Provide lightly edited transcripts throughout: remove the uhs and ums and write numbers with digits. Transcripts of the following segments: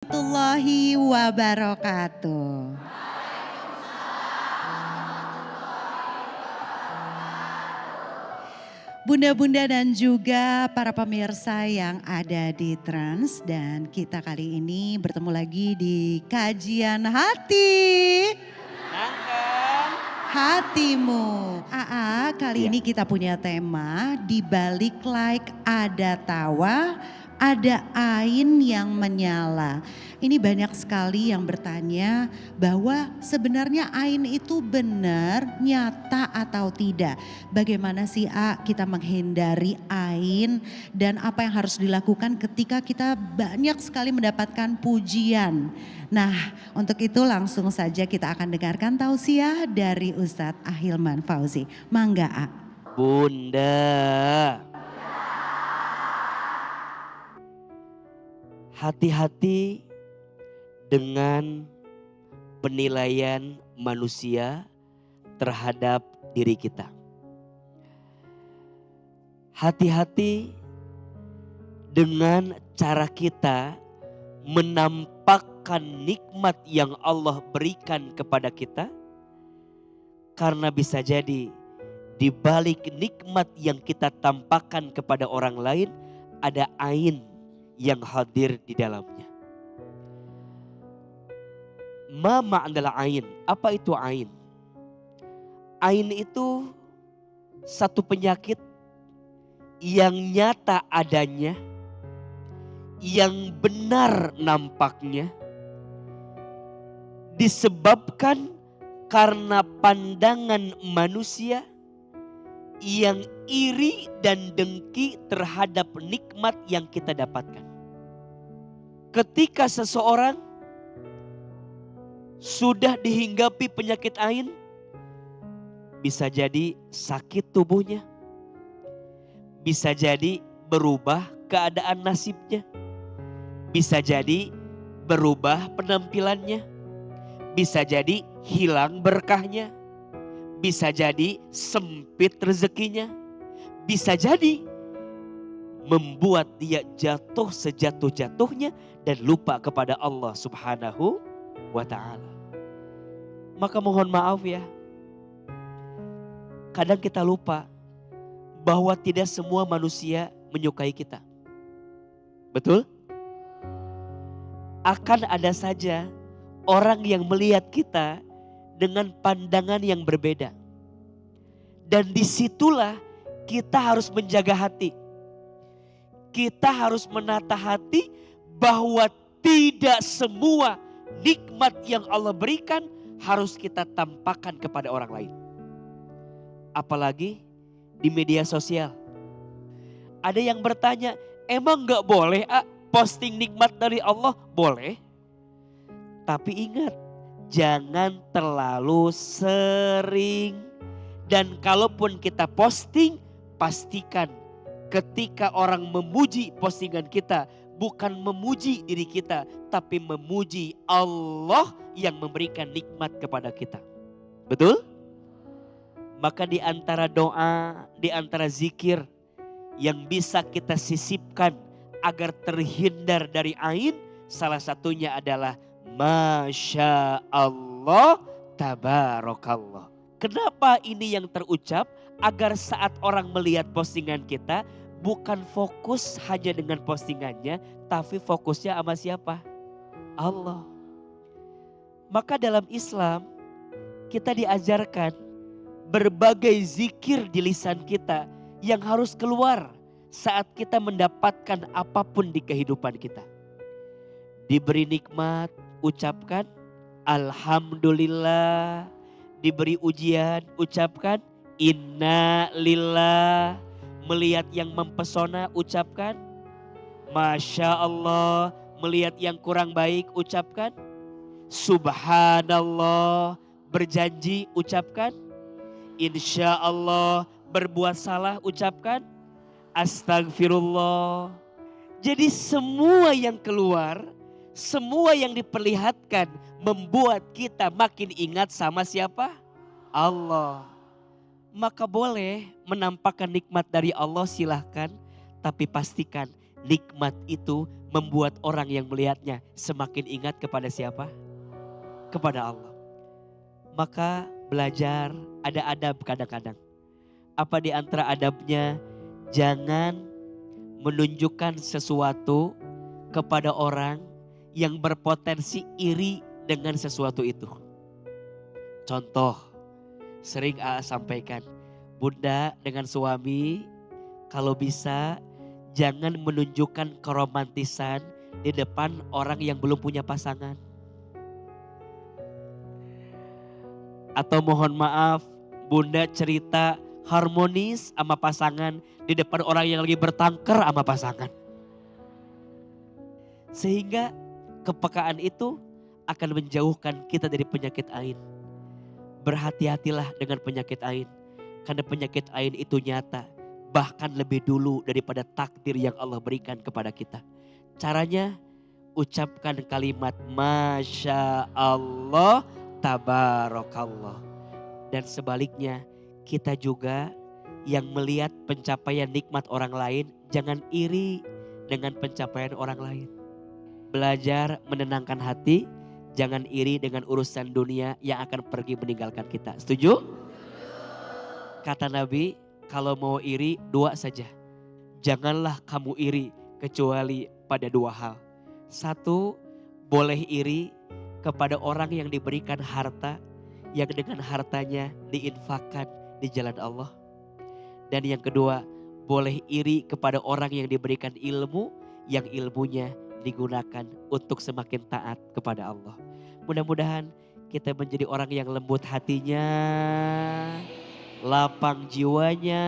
Warahmatullahi wabarakatuh. Bunda-bunda dan juga para pemirsa yang ada di Trans, dan kita kali ini bertemu lagi di kajian hati. Hatimu. Kali ini kita punya tema di balik like ada tawa, ada ain yang menyala. Ini banyak sekali yang bertanya bahwa sebenarnya ain itu benar, nyata atau tidak. Bagaimana sih kita menghindari ain dan apa yang harus dilakukan ketika kita banyak sekali mendapatkan pujian. Nah, untuk itu langsung saja kita akan dengarkan tausiah dari Ustadz Ahilman Fauzi. Mangga, A. Bunda, hati-hati dengan penilaian manusia terhadap diri kita. Hati-hati dengan cara kita menampakkan nikmat yang Allah berikan kepada kita. Karena bisa jadi di balik nikmat yang kita tampakkan kepada orang lain ada ain yang hadir di dalamnya. Mama adalah ain. Apa itu ain? Ain itu satu penyakit yang nyata adanya, yang benar nampaknya, disebabkan karena pandangan manusia yang iri dan dengki terhadap nikmat yang kita dapatkan. Ketika seseorang sudah dihinggapi penyakit ain, bisa jadi sakit tubuhnya, bisa jadi berubah keadaan nasibnya, bisa jadi berubah penampilannya, bisa jadi hilang berkahnya, bisa jadi sempit rezekinya, bisa jadi membuat dia jatuh sejatuh-jatuhnya dan lupa kepada Allah Subhanahu wa ta'ala. Maka mohon maaf ya, kadang kita lupa bahwa tidak semua manusia menyukai kita. Betul? Akan ada saja orang yang melihat kita dengan pandangan yang berbeda. Dan disitulah kita harus menjaga hati. Kita harus menata hati bahwa tidak semua nikmat yang Allah berikan harus kita tampakkan kepada orang lain. Apalagi di media sosial. Ada yang bertanya, emang gak boleh posting nikmat dari Allah? Boleh. Tapi ingat, jangan terlalu sering. Dan kalaupun kita posting, pastikan ketika orang memuji postingan kita, bukan memuji diri kita, tapi memuji Allah yang memberikan nikmat kepada kita. Betul? Maka di antara doa, di antara zikir yang bisa kita sisipkan agar terhindar dari ain, salah satunya adalah Masya Allah, Tabarakallah. Kenapa ini yang terucap? Agar saat orang melihat postingan kita, bukan fokus hanya dengan postingannya, tapi fokusnya sama siapa? Allah. Maka dalam Islam, kita diajarkan berbagai zikir di lisan kita yang harus keluar saat kita mendapatkan apapun di kehidupan kita. Diberi nikmat, ucapkan Alhamdulillah. Diberi ujian, ucapkan Inna lillah. Melihat yang mempesona, ucapkan Masya Allah. Melihat yang kurang baik, ucapkan Subhanallah. Berjanji, ucapkan Insya Allah. Berbuat salah, ucapkan Astagfirullah. Jadi semua yang keluar, semua yang diperlihatkan membuat kita makin ingat sama siapa? Allah. Maka boleh menampakkan nikmat dari Allah, silahkan. Tapi pastikan nikmat itu membuat orang yang melihatnya semakin ingat kepada siapa? Kepada Allah. Maka belajar ada adab kadang-kadang. Apa di antara adabnya? Jangan menunjukkan sesuatu kepada orang yang berpotensi iri dengan sesuatu itu. Contoh, sering AA sampaikan, bunda dengan suami kalau bisa jangan menunjukkan keromantisan di depan orang yang belum punya pasangan. Atau mohon maaf, bunda cerita harmonis sama pasangan di depan orang yang lagi bertengkar sama pasangan. Sehingga kepekaan itu akan menjauhkan kita dari penyakit ain. Berhati-hatilah dengan penyakit ain. Karena penyakit ain itu nyata. Bahkan lebih dulu daripada takdir yang Allah berikan kepada kita. Caranya ucapkan kalimat Masya Allah, Tabarakallah. Dan sebaliknya kita juga yang melihat pencapaian nikmat orang lain jangan iri dengan pencapaian orang lain. Belajar menenangkan hati, jangan iri dengan urusan dunia yang akan pergi meninggalkan kita. Setuju? Kata Nabi, kalau mau iri dua saja. Janganlah kamu iri kecuali pada dua hal. Satu, boleh iri kepada orang yang diberikan harta yang dengan hartanya diinfakkan di jalan Allah. Dan yang kedua, boleh iri kepada orang yang diberikan ilmu yang ilmunya digunakan untuk semakin taat kepada Allah. Mudah-mudahan kita menjadi orang yang lembut hatinya, lapang jiwanya,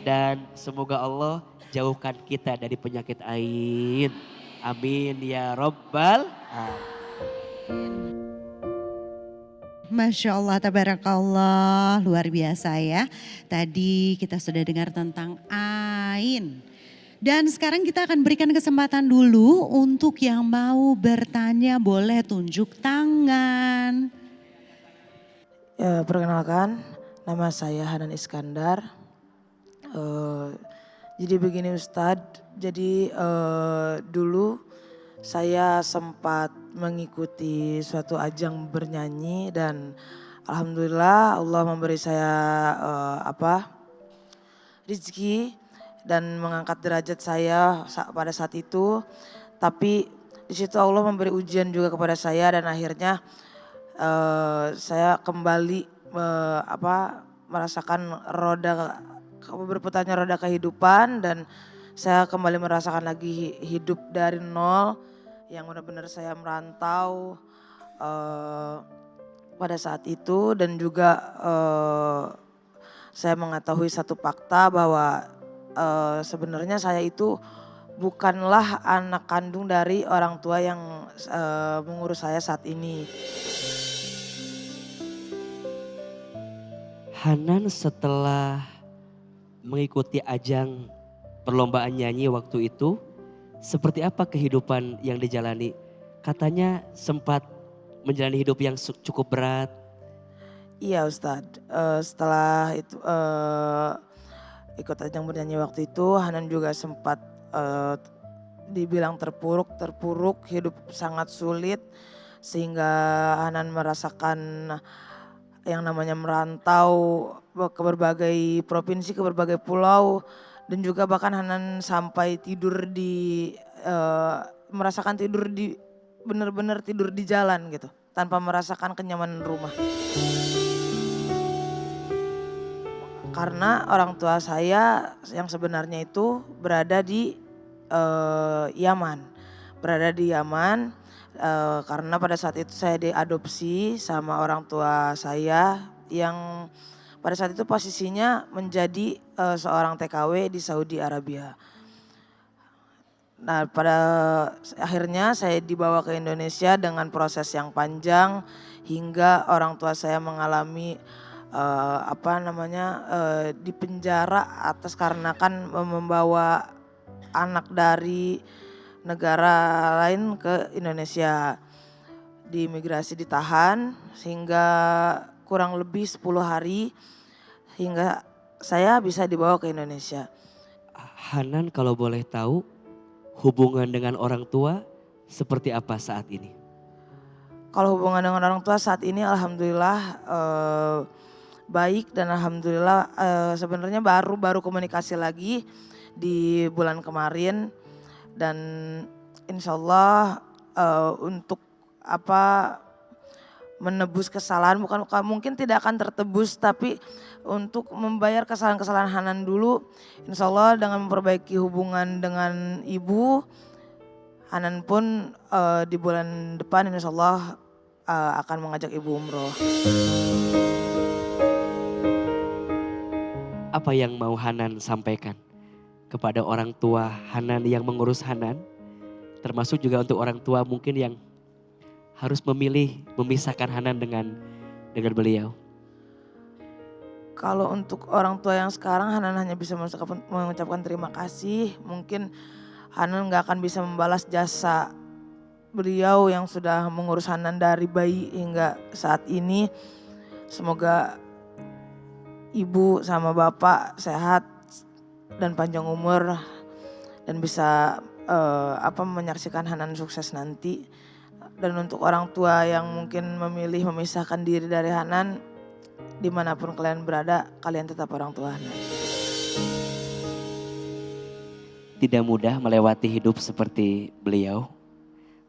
dan semoga Allah jauhkan kita dari penyakit ain. Amin ya Rabbal alamin. Masya Allah, tabarakallah, luar biasa ya. Tadi kita sudah dengar tentang ain. Dan sekarang kita akan berikan kesempatan dulu untuk yang mau bertanya boleh tunjuk tangan. Ya, perkenalkan, nama saya Hanan Iskandar. Jadi begini Ustadz, jadi dulu saya sempat mengikuti suatu ajang bernyanyi dan alhamdulillah Allah memberi saya rezeki dan mengangkat derajat saya pada saat itu. Tapi di situ Allah memberi ujian juga kepada saya dan akhirnya saya kembali merasakan berputarnya roda kehidupan dan saya kembali merasakan lagi hidup dari nol yang benar-benar saya merantau pada saat itu dan juga saya mengetahui satu fakta bahwa sebenarnya saya itu bukanlah anak kandung dari orang tua yang mengurus saya saat ini. Hanan setelah mengikuti ajang perlombaan nyanyi waktu itu, seperti apa kehidupan yang dijalani? Katanya sempat menjalani hidup yang cukup berat. Iya Ustadz, setelah itu ikut ajang bernyanyi waktu itu, Hanan juga sempat dibilang terpuruk, hidup sangat sulit. Sehingga Hanan merasakan yang namanya merantau ke berbagai provinsi, ke berbagai pulau. Dan juga bahkan Hanan sampai tidur merasakan tidur benar-benar tidur di jalan gitu. Tanpa merasakan kenyamanan rumah. Karena orang tua saya yang sebenarnya itu berada di Yaman. Berada di Yaman karena pada saat itu saya diadopsi sama orang tua saya yang pada saat itu posisinya menjadi seorang TKW di Saudi Arabia. Nah pada akhirnya saya dibawa ke Indonesia dengan proses yang panjang hingga orang tua saya mengalami dipenjara atas karena kan membawa anak dari negara lain ke Indonesia. Di imigrasi ditahan sehingga kurang lebih 10 hari hingga saya bisa dibawa ke Indonesia. Hanan kalau boleh tahu hubungan dengan orang tua seperti apa saat ini? Kalau hubungan dengan orang tua saat ini alhamdulillah baik, dan alhamdulillah sebenarnya baru komunikasi lagi di bulan kemarin, dan insya Allah untuk menebus kesalahan, mungkin tidak akan tertebus, tapi untuk membayar kesalahan-kesalahan Hanan dulu, insya Allah dengan memperbaiki hubungan dengan ibu, Hanan pun di bulan depan insya Allah akan mengajak ibu umroh. Apa yang mau Hanan sampaikan kepada orang tua Hanan yang mengurus Hanan? Termasuk juga untuk orang tua mungkin yang harus memilih memisahkan Hanan dengan beliau. Kalau untuk orang tua yang sekarang, Hanan hanya bisa mengucapkan terima kasih. Mungkin Hanan gak akan bisa membalas jasa beliau yang sudah mengurus Hanan dari bayi hingga saat ini. Semoga ibu sama bapak sehat dan panjang umur dan bisa menyaksikan Hanan sukses nanti. Dan untuk orang tua yang mungkin memilih memisahkan diri dari Hanan, dimanapun kalian berada, kalian tetap orang tua Hanan. Tidak mudah melewati hidup seperti beliau,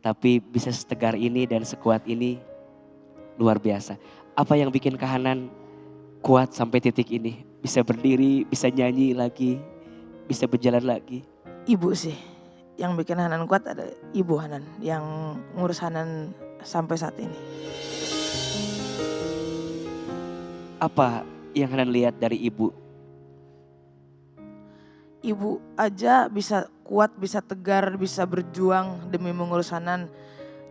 tapi bisa setegar ini dan sekuat ini luar biasa. Apa yang bikin Hanan kuat sampai titik ini? Bisa berdiri, bisa nyanyi lagi, bisa berjalan lagi. Ibu sih, yang bikin Hanan kuat ada ibu Hanan yang ngurus Hanan sampai saat ini. Apa yang Hanan lihat dari ibu? Ibu aja bisa kuat, bisa tegar, bisa berjuang demi mengurus Hanan.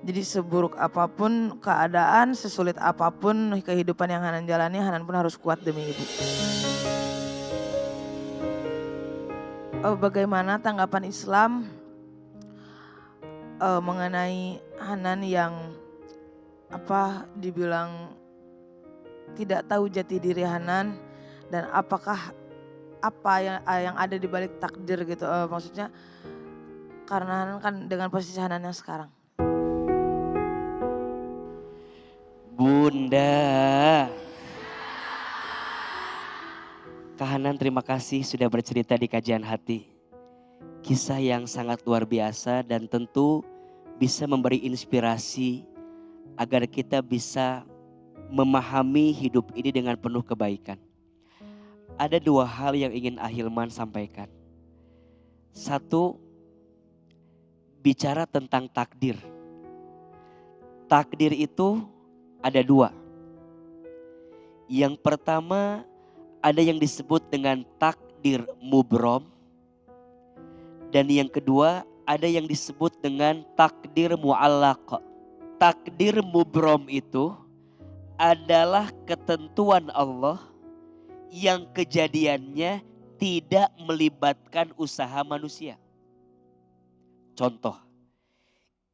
Jadi seburuk apapun keadaan, sesulit apapun kehidupan yang Hanan jalani, Hanan pun harus kuat demi ibu. Bagaimana tanggapan Islam mengenai Hanan yang dibilang tidak tahu jati diri Hanan, dan apakah apa yang ada di balik takdir gitu, maksudnya karena Hanan kan dengan posisi Hanan yang sekarang. Bunda, Kak Hanan terima kasih sudah bercerita di Kajian Hati. Kisah yang sangat luar biasa dan tentu bisa memberi inspirasi agar kita bisa memahami hidup ini dengan penuh kebaikan. Ada dua hal yang ingin Ahilman sampaikan. Satu, bicara tentang takdir. Takdir itu ada dua. Yang pertama ada yang disebut dengan takdir mubrom. Dan yang kedua ada yang disebut dengan takdir mu'allaq. Takdir mubrom itu adalah ketentuan Allah yang kejadiannya tidak melibatkan usaha manusia. Contoh,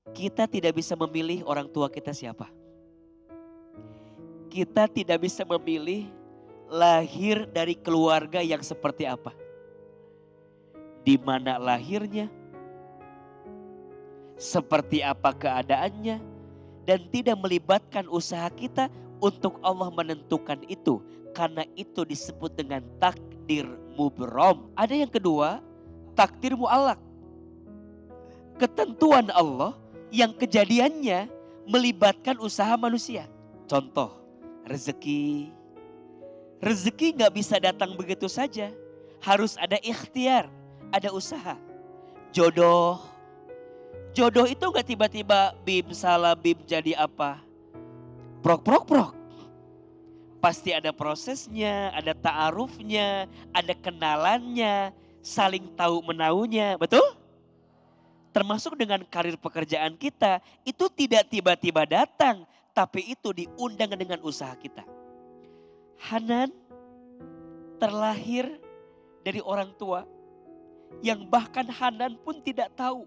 kita tidak bisa memilih orang tua kita siapa. Kita tidak bisa memilih lahir dari keluarga yang seperti apa. Di mana lahirnya, seperti apa keadaannya, dan tidak melibatkan usaha kita untuk Allah menentukan itu. Karena itu disebut dengan takdir mubrom. Ada yang kedua, takdir mu'allaq. Ketentuan Allah yang kejadiannya melibatkan usaha manusia. Contoh, rezeki. Rezeki gak bisa datang begitu saja. Harus ada ikhtiar, ada usaha. Jodoh. Jodoh itu gak tiba-tiba bim salah bim jadi apa. Prok. Pasti ada prosesnya, ada ta'arufnya, ada kenalannya, saling tahu menaunya, betul? Termasuk dengan karir pekerjaan kita, itu tidak tiba-tiba datang, tapi itu diundang dengan usaha kita. Hanan terlahir dari orang tua yang bahkan Hanan pun tidak tahu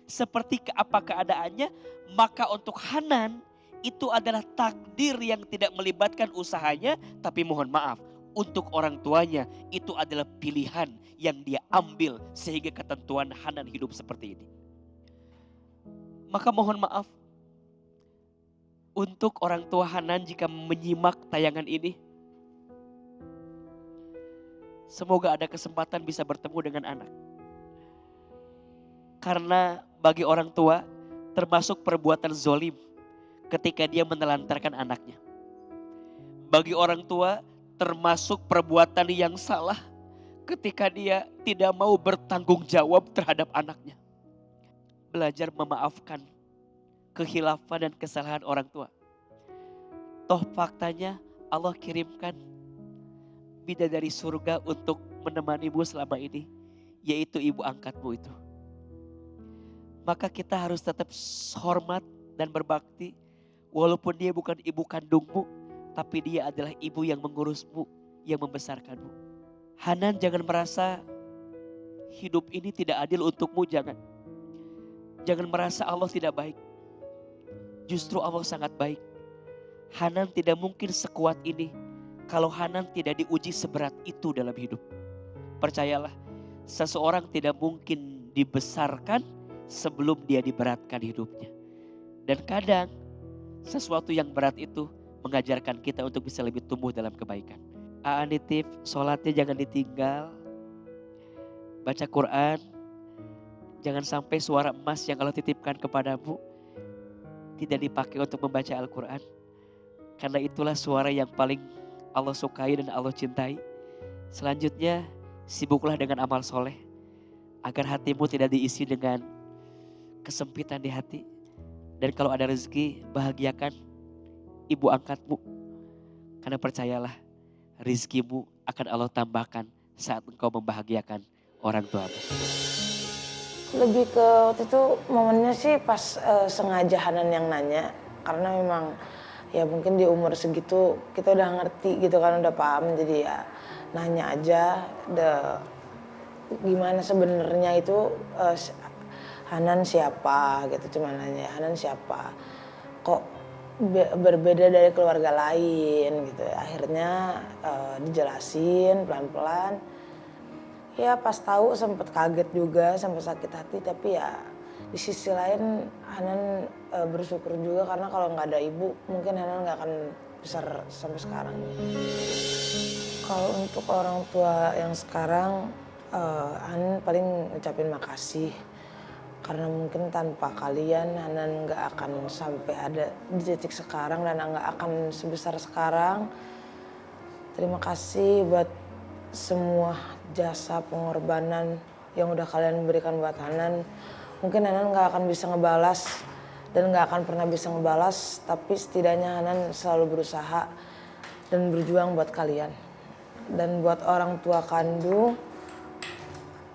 seperti apa keadaannya, maka untuk Hanan itu adalah takdir yang tidak melibatkan usahanya, tapi mohon maaf, untuk orang tuanya itu adalah pilihan yang dia ambil sehingga ketentuan Hanan hidup seperti ini. Maka mohon maaf untuk orang tua Hanan jika menyimak tayangan ini. Semoga ada kesempatan bisa bertemu dengan anak. Karena bagi orang tua termasuk perbuatan zolim ketika dia menelantarkan anaknya. Bagi orang tua termasuk perbuatan yang salah ketika dia tidak mau bertanggung jawab terhadap anaknya. Belajar memaafkan kehilafan dan kesalahan orang tua. Toh faktanya Allah kirimkan bidadari surga untuk menemanimu selama ini, yaitu ibu angkatmu itu. Maka kita harus tetap hormat dan berbakti, walaupun dia bukan ibu kandungmu, tapi dia adalah ibu yang mengurusmu, yang membesarkanmu. Hanan jangan merasa hidup ini tidak adil untukmu, jangan. Jangan merasa Allah tidak baik. Justru Allah sangat baik. Hanan tidak mungkin sekuat ini kalau Hanan tidak diuji seberat itu dalam hidup. Percayalah, seseorang tidak mungkin dibesarkan sebelum dia diberatkan hidupnya. Dan kadang sesuatu yang berat itu mengajarkan kita untuk bisa lebih tumbuh dalam kebaikan. Nitip, sholatnya jangan ditinggal. Baca Quran. Jangan sampai suara emas yang Allah titipkan kepadamu tidak dipakai untuk membaca Al-Quran. Karena itulah suara yang paling Allah sukai dan Allah cintai. Selanjutnya, sibuklah dengan amal soleh. Agar hatimu tidak diisi dengan kesempitan di hati. Dan kalau ada rezeki, bahagiakan ibu angkatmu. Karena percayalah, rizkimu akan Allah tambahkan saat engkau membahagiakan orang tuamu. Lebih ke waktu itu momennya sih pas sengaja Hanan yang nanya. Karena memang ya mungkin di umur segitu kita udah ngerti gitu kan, udah paham. Jadi ya nanya aja gimana sebenarnya itu Hanan siapa gitu, cuma nanya Hanan siapa, kok berbeda dari keluarga lain gitu. Akhirnya dijelasin pelan-pelan. Ya pas tahu sempet kaget juga, sampai sakit hati, tapi ya di sisi lain Hanan bersyukur juga karena kalau nggak ada ibu mungkin Hanan nggak akan besar sampai sekarang. Kalau untuk orang tua yang sekarang, Hanan paling ngucapin makasih. Karena mungkin tanpa kalian Hanan nggak akan sampai ada di titik sekarang dan nggak akan sebesar sekarang. Terima kasih buat semua jasa pengorbanan yang udah kalian berikan buat Hanan. Mungkin Hanan nggak akan bisa ngebalas dan nggak akan pernah bisa ngebalas, tapi setidaknya Hanan selalu berusaha dan berjuang buat kalian. Dan buat orang tua kandung,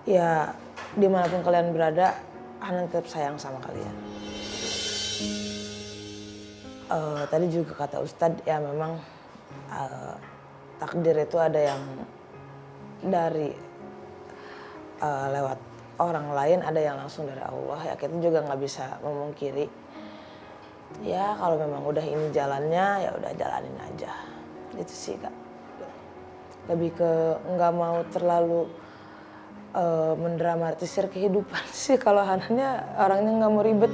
ya dimanapun kalian berada, Hanan tetap sayang sama kalian. Tadi juga kata Ustadz, ya memang takdir itu ada yang dari lewat orang lain, ada yang langsung dari Allah. Ya kita juga nggak bisa memungkiri. Ya kalau memang udah ini jalannya, ya udah jalanin aja. Itu sih Kak. Lebih ke nggak mau terlalu mendramatisir kehidupan sih. Kalau Hanannya orangnya nggak mau ribet.